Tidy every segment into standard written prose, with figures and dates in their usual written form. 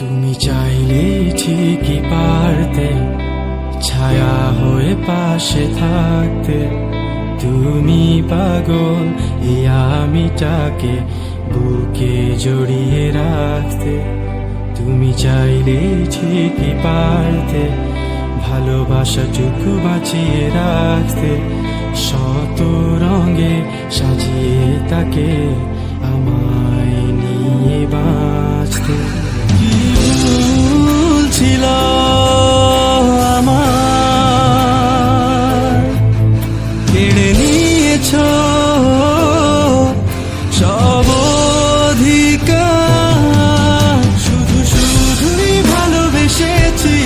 তুমি চাইলে ঠিকই পারতে ছায়া হয়ে পাশে থাকতে। তুমি পাগল এই আমিটাকে বুকে জড়িয়ে রাখতে। তুমি চাইলে ঠিকই পারতে ভালোবাসাটুকু বাঁচিয়ে রাখতে। শত রঙে সাজিয়ে তাকে আমায় নিয়ে বাঁচতে। কি ভুল ছিল আমার, কেড়ে নিয়েছো সব অধিকার। শুধু শুধুই ভালোবেসেছি,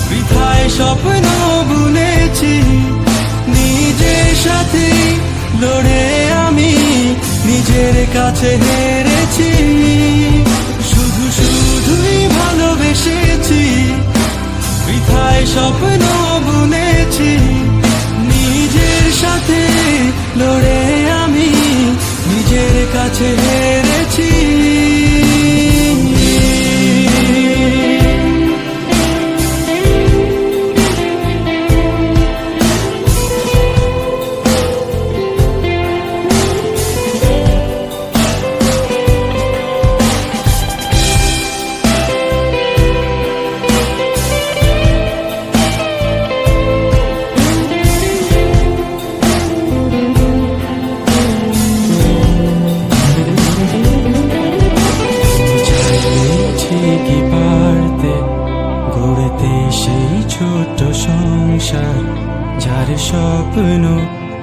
বৃথায় স্বপ্ন বুনেছি। নিজের সাথে লড়ে আমি নিজের কাছে হেরেছি। শুধু শুধুই ভালোবেসেছি, বৃথায় স্বপ্ন বুনেছি। নিজের সাথে লড়ে আমি নিজের কাছে হেরেছি। গড়তে সেই ছোট সংসার যার স্বপ্ন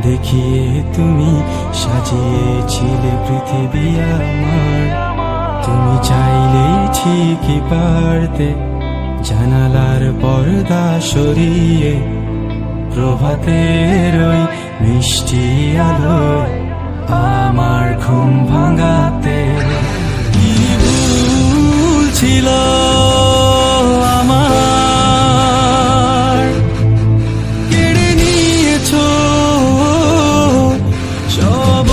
দেখিয়ে তুমি সাজিয়েছিলে পৃথিবী আমার। তুমি চাইলেই ঠিকই পারতে জানালার পর্দা সরিয়ে প্রভাতের ওই মিষ্টি আলো আমার ঘুম ভাঙাতে। কি ভুল ছিল আমার, কেড়ে নিয়েছো সব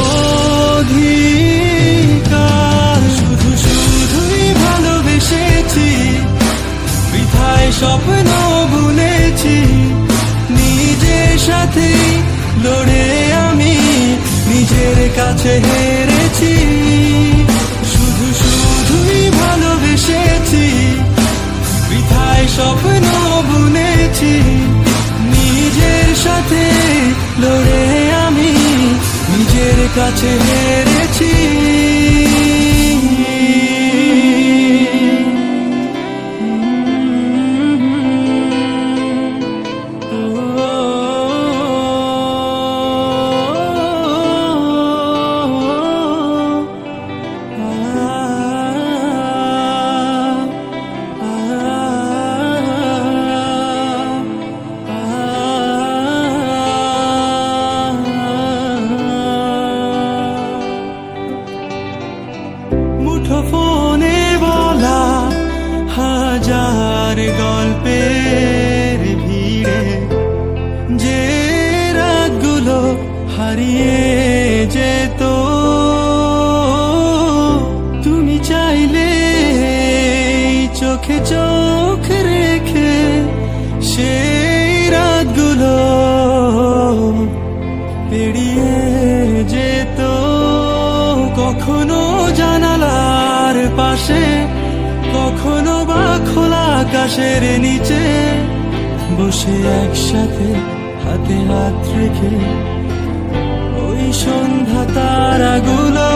অধিকার। শুধু শুধুই ভালোবেসেছি, বৃথায় স্বপ্ন বুনেছি। নিজের সাথে লড়ে আমি নিজের কাছে হেরেছি। শুধু শুধুই ভালোবেসেছি, বৃথায় স্বপ্ন বুনেছি। নিজের সাথে লড়ে আমি নিজের কাছে হেরেছি। মুঠোফোনে বলা হাজার গল্পের ভিড়ে যে রাতগুলো হারিয়ে যেত। তুমি চাইলে চোখে চোখ রেখে সেই রাতগুলো পেরিয়ে যেত। কখনো জানালার পাশে, কখনো বা খোলা আকাশের নিচে বসে একসাথে হাতে হাত রেখে ওই সন্ধ্যা তারাগুলো